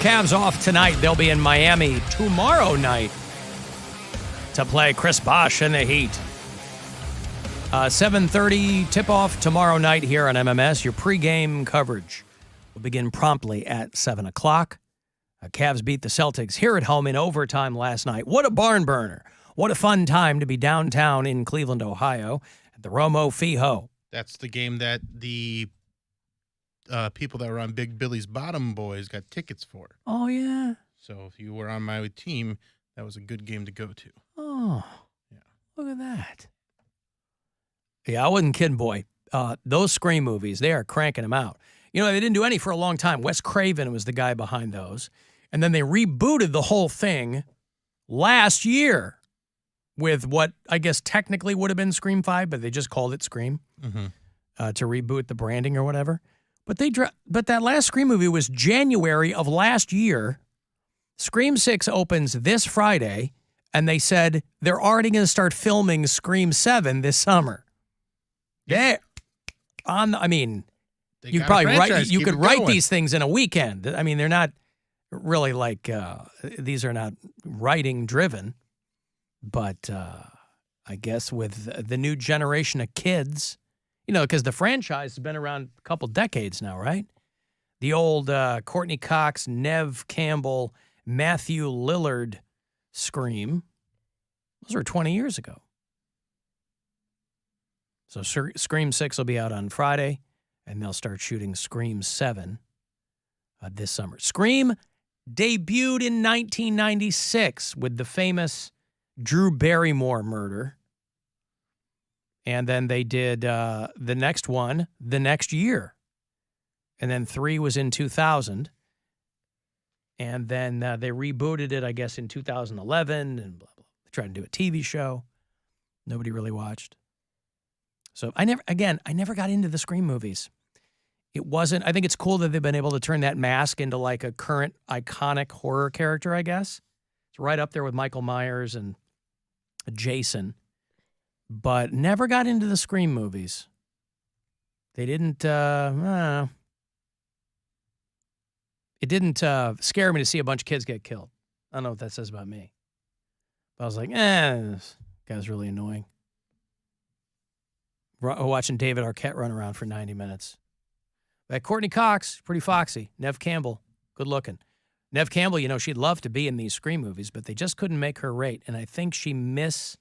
Cavs off tonight. They'll be in Miami tomorrow night to play Chris Bosh and the Heat. 7:30 tip-off tomorrow night here on MMS. Your pregame coverage will begin promptly at 7 o'clock. Cavs beat the Celtics here at home in overtime last night. What a barn burner. What a fun time to be downtown in Cleveland, Ohio at the Romo Fijo. That's the game that the people that were on Big Billy's Bottom Boys got tickets for. Oh, yeah. So if you were on my team, that was a good game to go to. Oh, yeah. Look at that. Yeah, I wasn't kidding, boy. Those Scream movies, they are cranking them out. You know, they didn't do any for a long time. Wes Craven was the guy behind those. And then they rebooted the whole thing last year with what I guess technically would have been Scream 5, but they just called it Scream to reboot the branding or whatever. But but that last Scream movie was January of last year. Scream 6 opens this Friday, and they said they're already going to start filming Scream 7 this summer. Yeah. You could write these things in a weekend. I mean, they're not really like, these are not writing driven, but I guess with the new generation of kids, you know, because the franchise has been around a couple decades now, right? The old Courtney Cox, Neve Campbell, Matthew Lillard Scream, those were 20 years ago. So Scream 6 will be out on Friday, and they'll start shooting Scream 7 this summer. Scream debuted in 1996 with the famous Drew Barrymore murder. And then they did the next one the next year. And then 3 was in 2000. And then they rebooted it, I guess, in 2011. And blah, blah. They tried to do a TV show. Nobody really watched. So I never got into the Scream movies. It wasn't, I think it's cool that they've been able to turn that mask into like a current iconic horror character, I guess. It's right up there with Michael Myers and Jason. But never got into the Scream movies. They didn't, it didn't scare me to see a bunch of kids get killed. I don't know what that says about me. But I was like, this guy's really annoying. Watching David Arquette run around for 90 minutes. But Courtney Cox, pretty foxy. Neve Campbell, good looking. Neve Campbell, you know, she'd love to be in these Scream movies, but they just couldn't make her rate. And I think she misjudged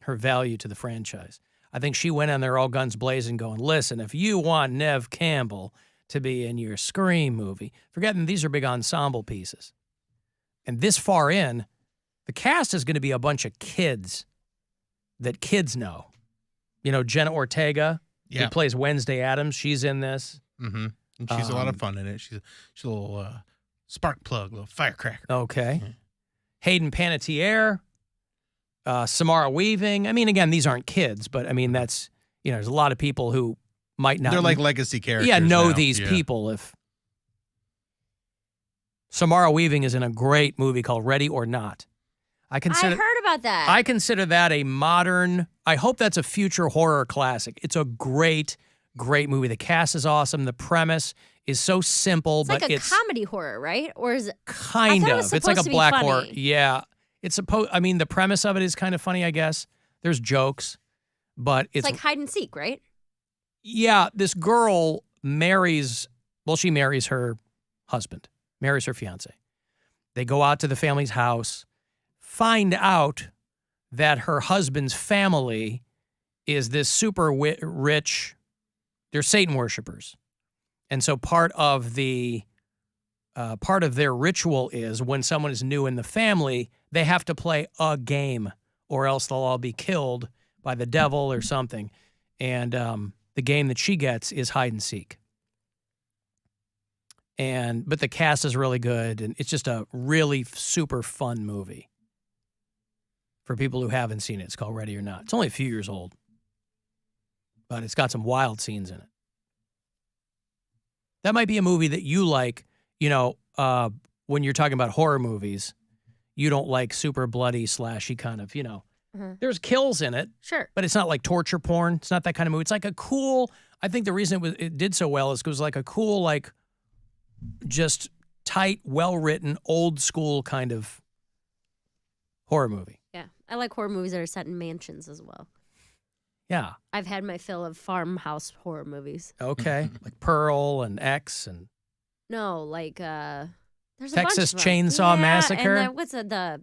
her value to the franchise. I think she went on there all guns blazing going, listen, if you want Neve Campbell to be in your Scream movie, forgetting these are big ensemble pieces. And this far in, the cast is going to be a bunch of kids that kids know. You know, Jenna Ortega, who plays Wednesday Addams, she's in this. Mm-hmm. And she's a lot of fun in it. She's a little spark plug, little firecracker. Okay. Yeah. Hayden Panettiere, Samara Weaving. I mean, again, these aren't kids, but I mean, that's, you know, there's a lot of people who might not. They're like legacy characters. Yeah, know now. These people. If Samara Weaving is in a great movie called Ready or Not. I heard about that. I consider that a modern, I hope that's a future horror classic. It's a great, great movie. The cast is awesome. The premise is so simple, but like it's comedy horror, right? Or is it kind of? It's like a black horror. Yeah. It's the premise of it is kind of funny, I guess. There's jokes, but it's like hide and seek, right? Yeah, this girl she marries her husband, marries her fiance. They go out to the family's house, find out that her husband's family is this super rich, they're Satan worshipers. And so part of their ritual is when someone is new in the family, they have to play a game or else they'll all be killed by the devil or something. And the game that she gets is hide and seek. But the cast is really good, and it's just a really super fun movie. For people who haven't seen it, it's called Ready or Not. It's only a few years old, but it's got some wild scenes in it. That might be a movie that you like, you know, when you're talking about horror movies. You don't like super bloody, slashy kind of, you know. Mm-hmm. There's kills in it. Sure. But it's not like torture porn. It's not that kind of movie. It's like a cool, I think the reason it did so well is because it was like a cool, like, just tight, well-written, old-school kind of horror movie. Yeah. I like horror movies that are set in mansions as well. Yeah. I've had my fill of farmhouse horror movies. Okay. Like Pearl and X and No, like there's a Texas bunch of them. Chainsaw Yeah, Massacre. And what's the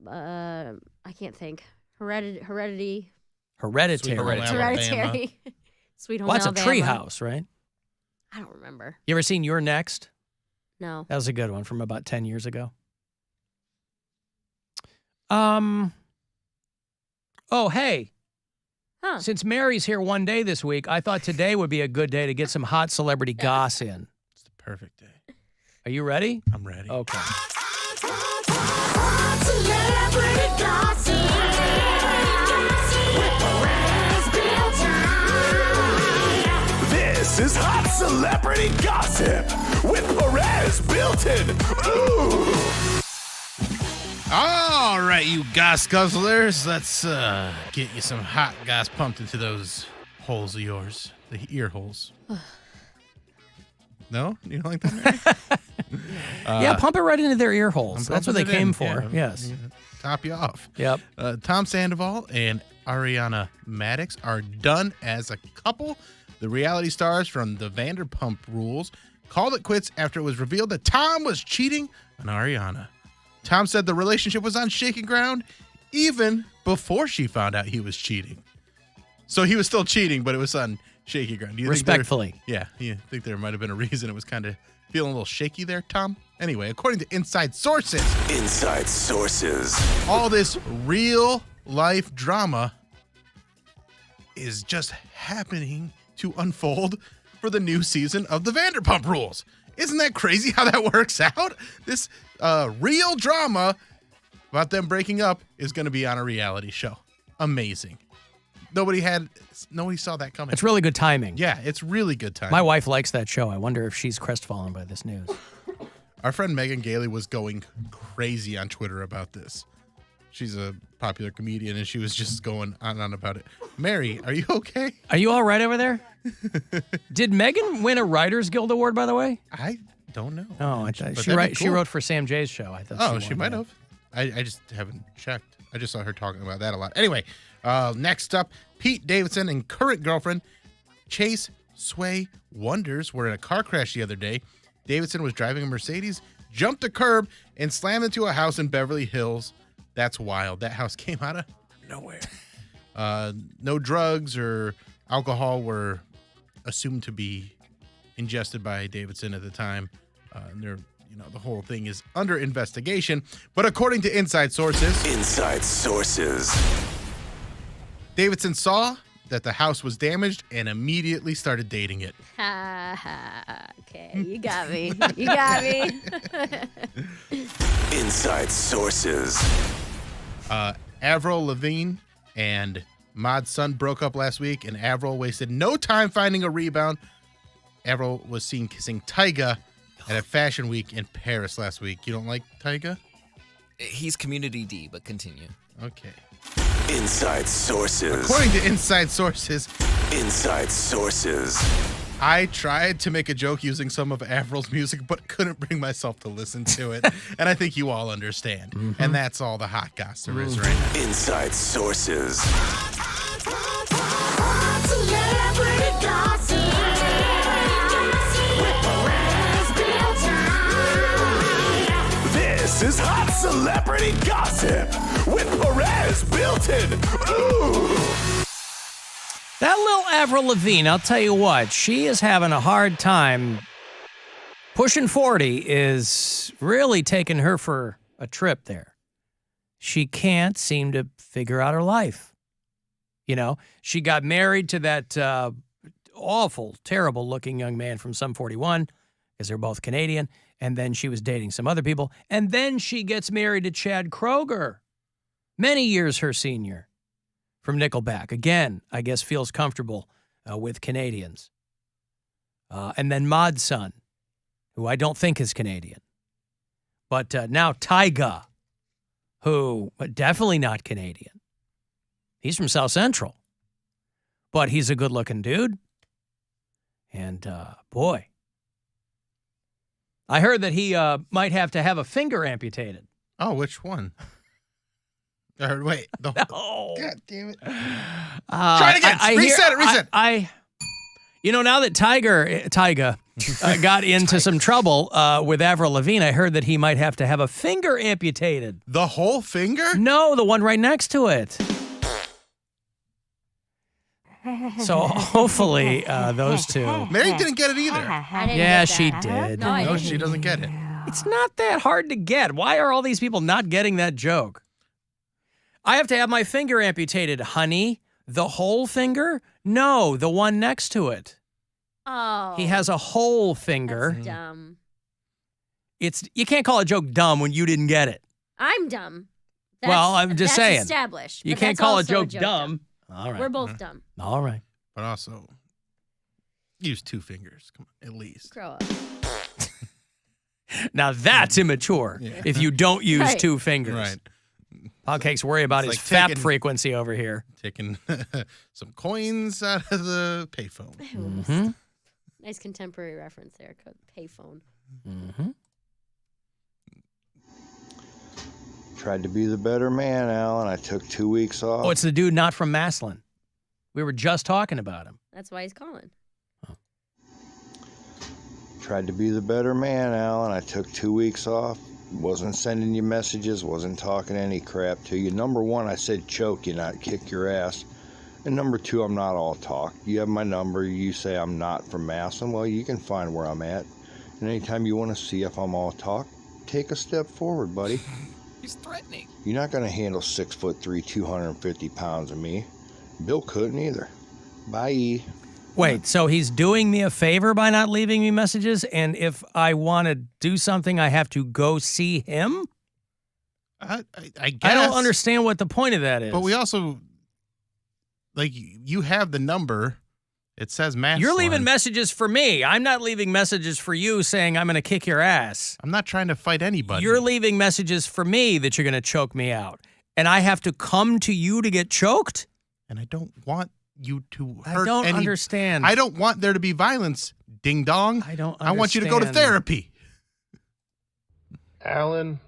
I can't think. Hereditary. Hereditary. Alabama. Hereditary. Sweet Home Well, that's a Alabama. treehouse, right? I don't remember. You ever seen You're Next? No. That was a good one from about 10 years ago. Oh, hey. Huh. Since Mary's here one day this week, I thought today would be a good day to get some hot celebrity goss in. It's the perfect day. Are you ready? I'm ready. Okay. This is Hot Celebrity Gossip with Perez Bilton. Ooh. All right, you goss guzzlers, let's get you some hot goss pumped into those holes of yours, the ear holes. No? You don't like that, Mary? Yeah, pump it right into their ear holes. I'm That's what they pumping it came in. for. Yeah, Yes. yeah, top you off. Yep. Tom Sandoval and Ariana Madix are done as a couple. The reality stars from the Vanderpump Rules called it quits after it was revealed that Tom was cheating on Ariana. Tom said the relationship was on shaky ground even before she found out he was cheating. So he was still cheating, but it was on shaky ground. Do you think Respectfully. you think there might have been a reason it was kind of feeling a little shaky there, Tom? Anyway, according to inside sources, Inside Sources. all this real life drama is just happening to unfold for the new season of the Vanderpump Rules. Isn't that crazy how that works out? This real drama about them breaking up is going to be on a reality show. Amazing. Nobody saw that coming. It's really good timing. Yeah, it's really good time. My wife likes that show. I wonder if she's crestfallen by this news. Our friend Megan Gailey was going crazy on Twitter about this. She's a popular comedian, and she was just going on and on about it. Mary, are you okay? Are you all right over there? Did Megan win a Writers Guild Award, by the way? I don't know. Oh, I thought But she that'd be she cool. wrote for Sam Jay's show. I thought. Oh, she she won might that. have. I just haven't checked. I just saw her talking about that a lot. Anyway, next up, Pete Davidson and current girlfriend Chase Sway Wonders were in a car crash the other day. Davidson was driving a Mercedes, jumped a curb, and slammed into a house in Beverly Hills. That's wild. That house came out of nowhere. No drugs or alcohol were assumed to be ingested by Davidson at the time. The whole thing is under investigation. But according to inside sources, Davidson saw that the house was damaged and immediately started dating it. Ha ha. Okay, you got me. You got me. Inside Sources. Avril Lavigne and Mod's son broke up last week, and Avril wasted no time finding a rebound. Avril was seen kissing Tyga at a fashion week in Paris last week. You don't like Tyga? He's Community D, but continue. Okay. Inside Sources. According to inside sources, I tried to make a joke using some of Avril's music, but couldn't bring myself to listen to it. And I think you all understand. Mm-hmm. And that's all the hot goss there is right now. Inside Sources. This is Hot Celebrity Gossip with Perez Bilton. Ooh. That little Avril Lavigne, I'll tell you what, she is having a hard time. Pushing 40 is really taking her for a trip there. She can't seem to figure out her life. You know, she got married to that awful, terrible-looking young man from Sum 41, because they're both Canadian, and then she was dating some other people, and then she gets married to Chad Kroeger, many years her senior, from Nickelback. Again, I guess feels comfortable with Canadians. And then Mod's son, who I don't think is Canadian. But now Tyga, who definitely not Canadian. He's from South Central. But he's a good-looking dude. And, boy, I heard that he might have to have a finger amputated. Oh, which one? Wait. Oh. God damn it. Try it again. Reset. Now that Tyga got into some trouble with Avril Lavigne, I heard that he might have to have a finger amputated. The whole finger? No, the one right next to it. So hopefully those two. Mary didn't get it either. Yeah, she did. No, she doesn't get it. It's not that hard to get. Why are all these people not getting that joke? I have to have my finger amputated, honey. The whole finger? No, the one next to it. Oh. He has a whole finger. That's dumb. You can't call a joke dumb when you didn't get it. I'm dumb. Well, I'm just saying. That's established. You but can't that's call a also joke dumb. All right. We're both dumb. All right. But also, use 2 fingers, come on, at least. Grow up. Now that's immature if you don't use 2 fingers. Right. Poundcake's worry about It's his like fap frequency over here. Taking some coins out of the payphone. Mm-hmm. Nice contemporary reference there. Payphone. Mm-hmm. Tried to be the better man, Alan. I took 2 weeks off. Oh, it's the dude not from Maslin. We were just talking about him. That's why he's calling. Tried to be the better man, Alan. I took 2 weeks off. Wasn't sending you messages. Wasn't talking any crap to you. Number 1, I said choke you, not kick your ass. And number 2, I'm not all talk. You have my number. You say I'm not from Maslin. Well, you can find where I'm at. And anytime you want to see if I'm all talk, take a step forward, buddy. He's threatening. You're not going to handle 6'3", 250 pounds of me. Bill couldn't either. Bye. Wait, so he's doing me a favor by not leaving me messages, and if I want to do something, I have to go see him? I guess. I don't understand what the point of that is. But we also, you have the number. It says Maslin. You're leaving messages for me. I'm not leaving messages for you saying I'm going to kick your ass. I'm not trying to fight anybody. You're leaving messages for me that you're going to choke me out. And I have to come to you to get choked? And I don't want you to hurt I don't understand. I don't want there to be violence, ding dong. I don't understand. I want you to go to therapy. Alan,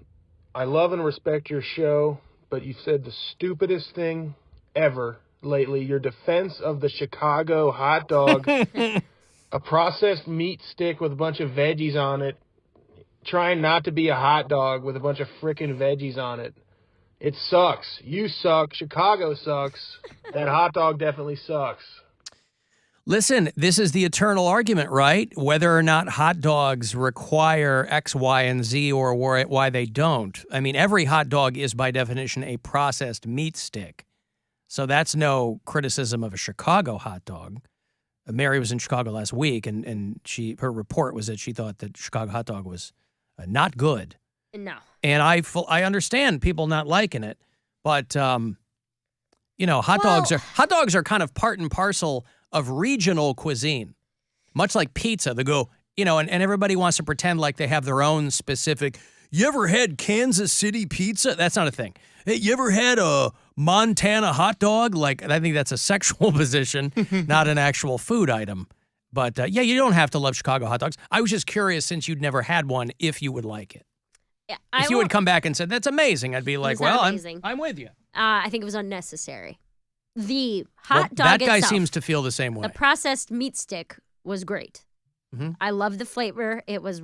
I love and respect your show, but you've said the stupidest thing ever lately. Your defense of the Chicago hot dog, a processed meat stick with a bunch of veggies on it, trying not to be a hot dog with a bunch of frickin' veggies on it. It sucks. You suck. Chicago sucks. That hot dog definitely sucks. Listen, this is the eternal argument, right? Whether or not hot dogs require X, Y, and Z or why they don't. I mean, every hot dog is by definition a processed meat stick. So that's no criticism of a Chicago hot dog. Mary was in Chicago last week, and her report was that she thought that Chicago hot dog was not good. No. And I understand people not liking it, but hot dogs are kind of part and parcel of regional cuisine, much like pizza. They go, and everybody wants to pretend like they have their own specific. You ever had Kansas City pizza? That's not a thing. Hey, you ever had a Montana hot dog? Like, I think that's a sexual position, not an actual food item. But you don't have to love Chicago hot dogs. I was just curious, since you'd never had one, if you would like it. Yeah, if you would come back and said, that's amazing, I'd be like, well, I'm with you. I think it was unnecessary. The hot dog that guy itself, seems to feel the same way. The processed meat stick was great. Mm-hmm. I love the flavor. It was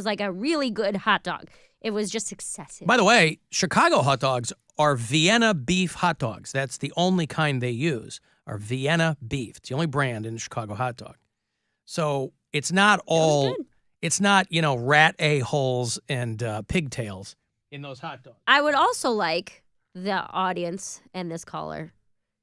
like a really good hot dog. It was just excessive. By the way, Chicago hot dogs are Vienna beef hot dogs. That's the only kind they use, are Vienna beef. It's the only brand in Chicago hot dog. So it's not all... It's not, rat a-holes and pigtails in those hot dogs. I would also like the audience and this caller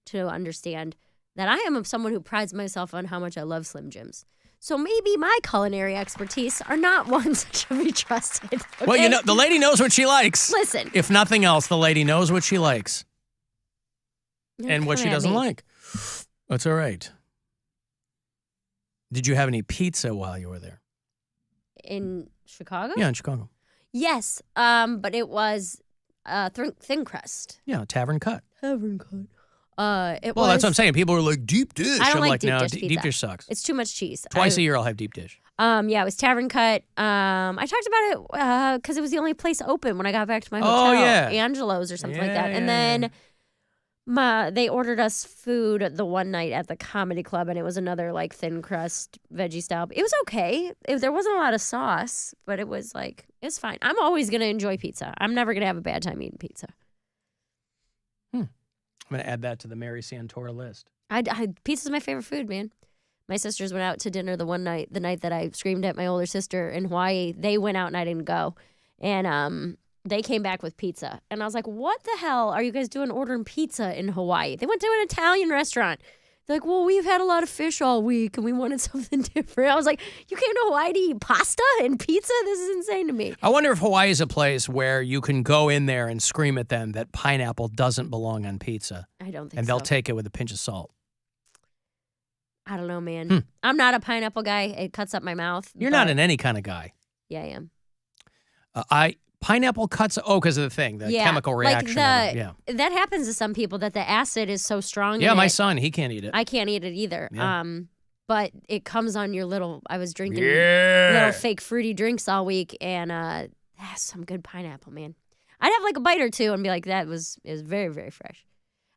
to understand that I am someone who prides myself on how much I love Slim Jims. So maybe my culinary expertise are not ones that should be trusted. Okay? Well, the lady knows what she likes. Listen. If nothing else, the lady knows what she likes. And what she doesn't like. That's all right. Did you have any pizza while you were there? In Chicago? Yeah, in Chicago. Yes, but it was thin crust. Yeah, Tavern Cut. Tavern Cut. That's what I'm saying. People are like, deep dish. I don't I'm like deep no, dish pizza. deep dish sucks. It's too much cheese. Twice a year I'll have deep dish. Yeah, it was Tavern Cut. I talked about it because it was the only place open when I got back to my hotel. Oh, yeah. Angelo's or something like that. Yeah, And then they ordered us food the one night at the comedy club, and it was another like thin crust veggie style. It was okay. There wasn't a lot of sauce, but it was like, it's fine. I'm always going to enjoy pizza. I'm never going to have a bad time eating pizza. I'm going to add that to the Mary Santora list. Pizza's my favorite food, man. My sisters went out to dinner the night that I screamed at my older sister in Hawaii. They went out and I didn't go. And they came back with pizza. And I was like, what the hell are you guys doing ordering pizza in Hawaii? They went to an Italian restaurant. They're like, well, we've had a lot of fish all week and we wanted something different. I was like, you came to Hawaii to eat pasta and pizza? This is insane to me. I wonder if Hawaii is a place where you can go in there and scream at them that pineapple doesn't belong on pizza. I don't think so. And they'll take it with a pinch of salt. I don't know, man. I'm not a pineapple guy. It cuts up my mouth. You're not an any kind of guy. Yeah, I am. Pineapple cuts, because of the thing, the chemical reaction. That happens to some people that the acid is so strong. Yeah, my son, he can't eat it. I can't eat it either. Yeah. But it comes on your little, I was drinking little fake fruity drinks all week, and that's some good pineapple, man. I'd have like a bite or two and be like, it was very, very fresh.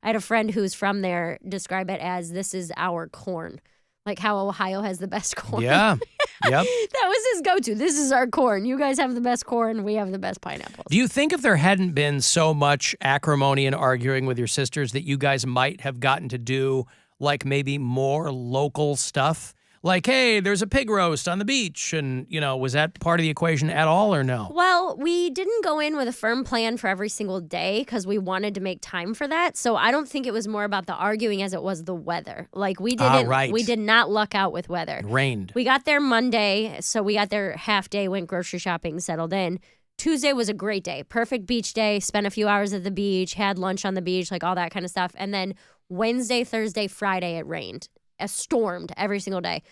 I had a friend who's from there describe it as, this is our corn. Like how Ohio has the best corn. Yeah. Yep. That was his go-to. This is our corn. You guys have the best corn. We have the best pineapples. Do you think if there hadn't been so much acrimony and arguing with your sisters that you guys might have gotten to do like maybe more local stuff? Like, hey, there's a pig roast on the beach. And, was that part of the equation at all or no? Well, we didn't go in with a firm plan for every single day because we wanted to make time for that. So I don't think it was more about the arguing as it was the weather. Like we did not luck out with weather. It rained. We got there Monday, so we got there half day, went grocery shopping, settled in. Tuesday was a great day. Perfect beach day. Spent a few hours at the beach, had lunch on the beach, like all that kind of stuff. And then Wednesday, Thursday, Friday, it rained. Stormed every single day.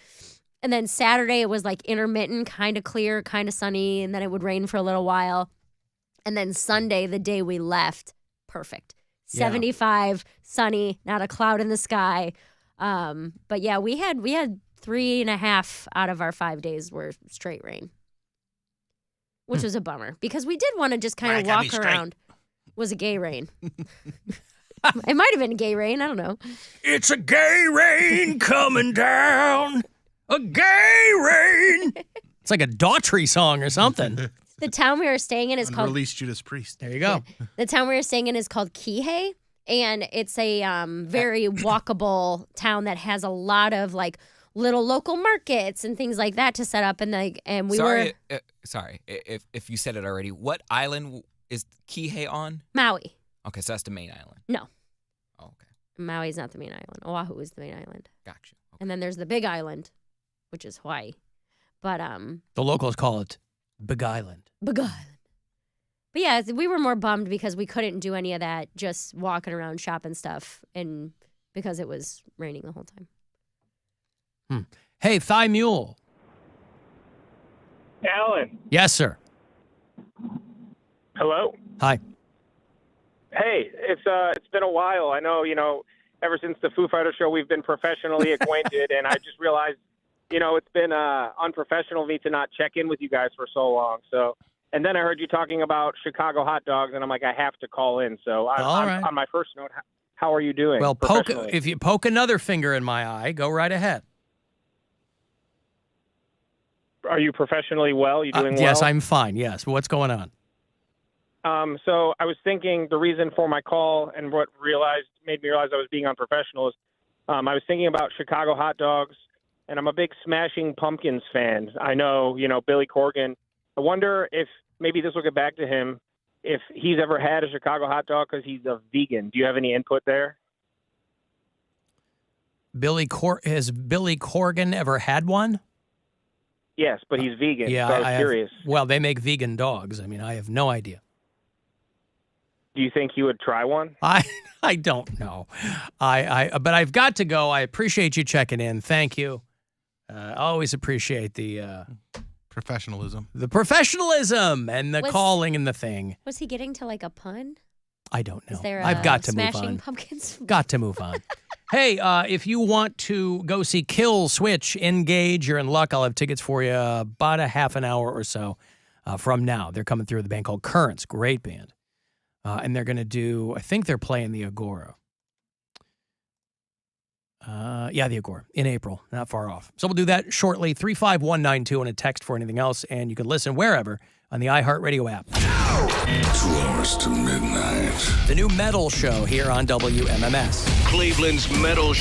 And then Saturday it was like intermittent, kind of clear, kind of sunny, and then it would rain for a little while. And then Sunday, the day we left, perfect. 75, sunny, not a cloud in the sky. But yeah, we had 3.5 out of our 5 days were straight rain, which was a bummer because we did want to just kind of walk around. Was a gay rain. It might have been gay rain. I don't know. It's a gay rain coming down. A gay rain. It's like a Daughtry song or something. The town we were staying in is called... Unreleased Judas Priest. There you go. The town we were staying in is called Kihei, and it's a very walkable town that has a lot of like little local markets and things like that to set up. And we were... Sorry, if you said it already. What island is Kihei on? Maui. Okay, so that's the main island. No. Oh, okay. Maui's not the main island. Oahu is the main island. Gotcha. Okay. And then there's the big island, which is Hawaii. But the locals call it Big Island. Big Island. But yeah, we were more bummed because we couldn't do any of that, just walking around shopping stuff, and because it was raining the whole time. Hey, Thigh Mule. Alan. Yes, sir. Hello. Hi. Hey, it's been a while. I know, ever since the Foo Fighters show, we've been professionally acquainted, and I just realized, it's been unprofessional of me to not check in with you guys for so long. So, and then I heard you talking about Chicago hot dogs, and I'm like, I have to call in. So, right. On my first note, how are you doing? Well, if you poke another finger in my eye, go right ahead. Are you professionally well? You doing well? Yes, I'm fine. Yes. What's going on? So I was thinking the reason for my call and what made me realize I was being unprofessional is I was thinking about Chicago hot dogs, and I'm a big Smashing Pumpkins fan. I know, Billy Corgan. I wonder if maybe this will get back to him, if he's ever had a Chicago hot dog because he's a vegan. Do you have any input there? Has Billy Corgan ever had one? Yes, but he's vegan. Yeah, so I was curious. Well, they make vegan dogs. I mean, I have no idea. Do you think he would try one? I don't know. But I've got to go. I appreciate you checking in. Thank you. I always appreciate the professionalism. The professionalism and the calling and the thing. Was he getting to like a pun? I don't know. Is there I've got to move on. Smashing Pumpkins? Got to move on. Hey, if you want to go see Kill Switch Engage, you're in luck. I'll have tickets for you about a half an hour or so from now. They're coming through with a band called Currents. Great band. And they're going to do, I think they're playing the Agora. The Agora in April. Not far off. So we'll do that shortly. 35192 and a text for anything else. And you can listen wherever on the iHeartRadio app. 2 hours to midnight. The new metal show here on WMMS. Cleveland's metal